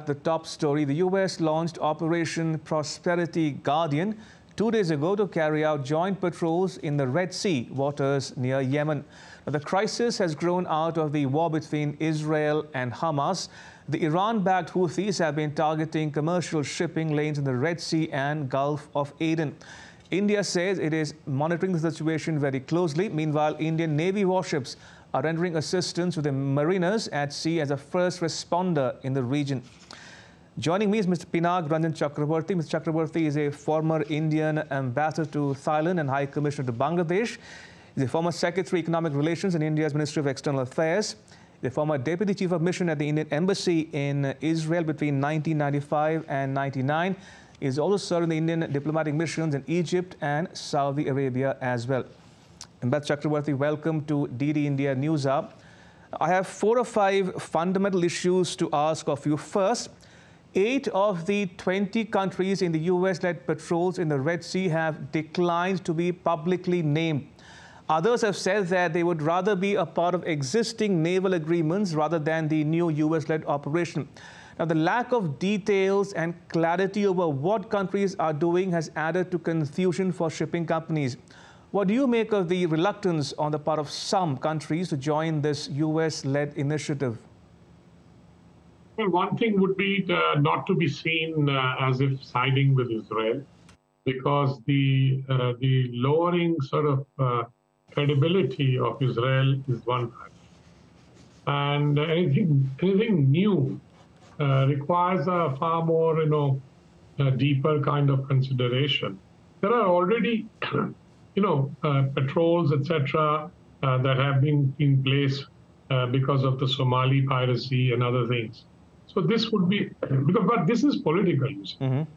The top story, the U.S. launched Operation Prosperity Guardian 2 days ago to carry out joint patrols in the Red Sea waters near Yemen. Now, the crisis has grown out of the war between Israel and Hamas. The Iran-backed Houthis have been targeting commercial shipping lanes in the Red Sea and Gulf of Aden. India says it is monitoring the situation very closely. Meanwhile, Indian Navy warships are rendering assistance to the mariners at sea as a first responder in the region. Joining me is Mr. Pinak, Ranjan Chakravarty. Mr. Chakravarty is a former Indian ambassador to Thailand and High Commissioner to Bangladesh. He's a former Secretary of Economic Relations in India's Ministry of External Affairs. He's a former Deputy Chief of Mission at the Indian Embassy in Israel between 1995 and 99. He's also served in the Indian diplomatic missions in Egypt and Saudi Arabia as well. Ambassador Chakravarty, welcome to DD India News Hub. I have 4 or 5 fundamental issues to ask of you. First, 8 of the 20 countries in the US-led patrols in the Red Sea have declined to be publicly named. Others have said that they would rather be a part of existing naval agreements rather than the new US-led operation. Now, the lack of details and clarity over what countries are doing has added to confusion for shipping companies. What do you make of the reluctance on the part of some countries to join this US-led initiative? Well, one thing would be not to be seen as if siding with Israel, because the lowering sort of credibility of Israel is one factor. And anything new requires a far more, deeper kind of consideration. There are already patrols, etc., that have been in place because of the Somali piracy and other things. So this would be, but this is political.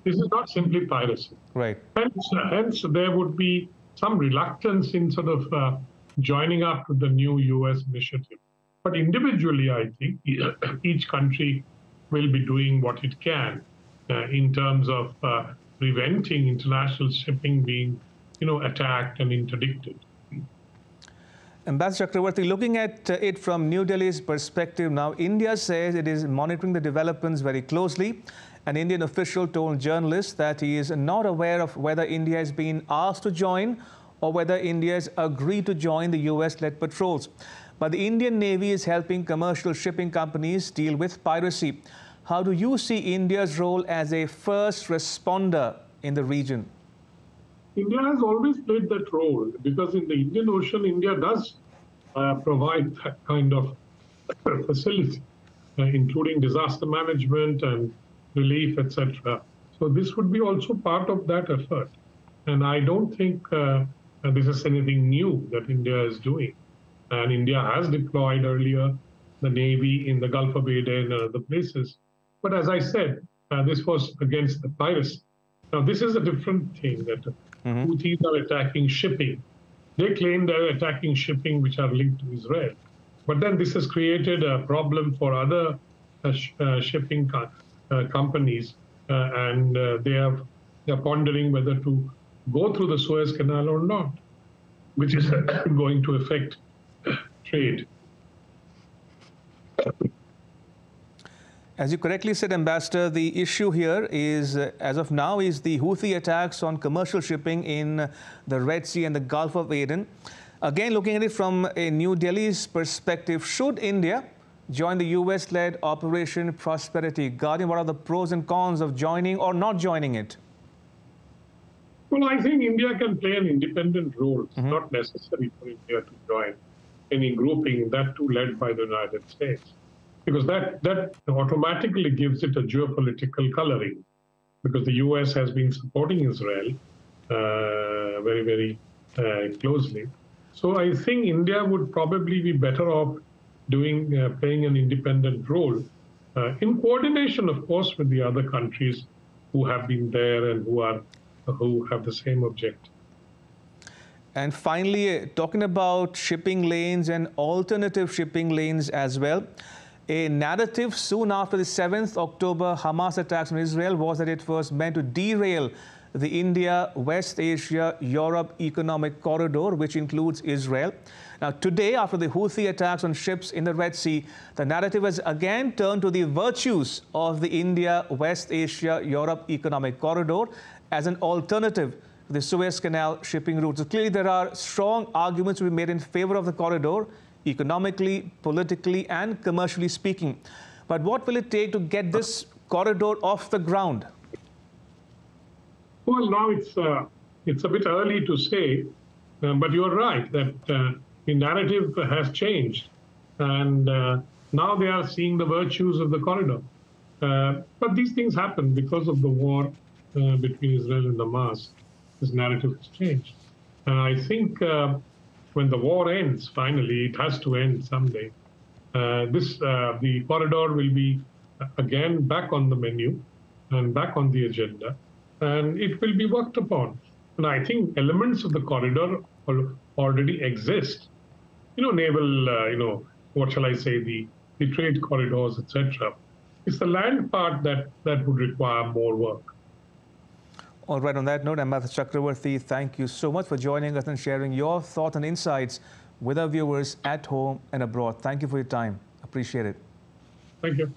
This is not simply piracy. Right. Hence, there would be some reluctance in sort of joining up to the new U.S. initiative. But individually, I think each country will be doing what it can in terms of preventing international shipping being attacked and interdicted. Ambassador Chakravarty, looking at it from New Delhi's perspective now, India says it is monitoring the developments very closely. An Indian official told journalists that he is not aware of whether India has been asked to join or whether India has agreed to join the US-led patrols. But the Indian Navy is helping commercial shipping companies deal with piracy. How do you see India's role as a first responder in the region? India has always played that role, because in the Indian Ocean, India does provide that kind of facility, including disaster management and relief, etc. So this would be also part of that effort. And I don't think this is anything new that India is doing. And India has deployed earlier the Navy in the Gulf of Aden and other places. But as I said, this was against the piracy. Now, this is a different thing, that Houthis are attacking shipping. They claim they're attacking shipping which are linked to Israel. But then this has created a problem for other shipping companies, and they're pondering whether to go through the Suez Canal or not, which is going to affect trade. As you correctly said, Ambassador, the issue here is, as of now, is the Houthi attacks on commercial shipping in the Red Sea and the Gulf of Aden. Again, looking at it from a New Delhi's perspective, should India join the US-led Operation Prosperity Guardian? What are the pros and cons of joining or not joining it? Well, I think India can play an independent role. It's not necessary for India to join any grouping, that too led by the United States, because that automatically gives it a geopolitical coloring, because the U.S. has been supporting Israel very, very closely. So I think India would probably be better off playing an independent role, in coordination, of course, with the other countries who have been there and who have the same objective. And finally, talking about shipping lanes and alternative shipping lanes as well, a narrative soon after the 7th October Hamas attacks on Israel was that it was meant to derail the India, West Asia, Europe economic corridor, which includes Israel. Now, today, after the Houthi attacks on ships in the Red Sea, the narrative has again turned to the virtues of the India-West Asia-Europe economic corridor as an alternative to the Suez Canal shipping route. So clearly, there are strong arguments to be made in favor of the corridor, economically, politically, and commercially speaking. But what will it take to get this corridor off the ground? Well, now it's a bit early to say, but you're right that the narrative has changed, and now they are seeing the virtues of the corridor. But these things happen because of the war between Israel and Hamas. This narrative has changed, and I think when the war ends, finally, it has to end someday. The corridor will be again back on the menu and back on the agenda, and it will be worked upon. And I think elements of the corridor already exist. Naval, what shall I say, the trade corridors, etc. It's the land part that would require more work. All right, on that note, Ambassador Chakravarty, thank you so much for joining us and sharing your thoughts and insights with our viewers at home and abroad. Thank you for your time. Appreciate it. Thank you.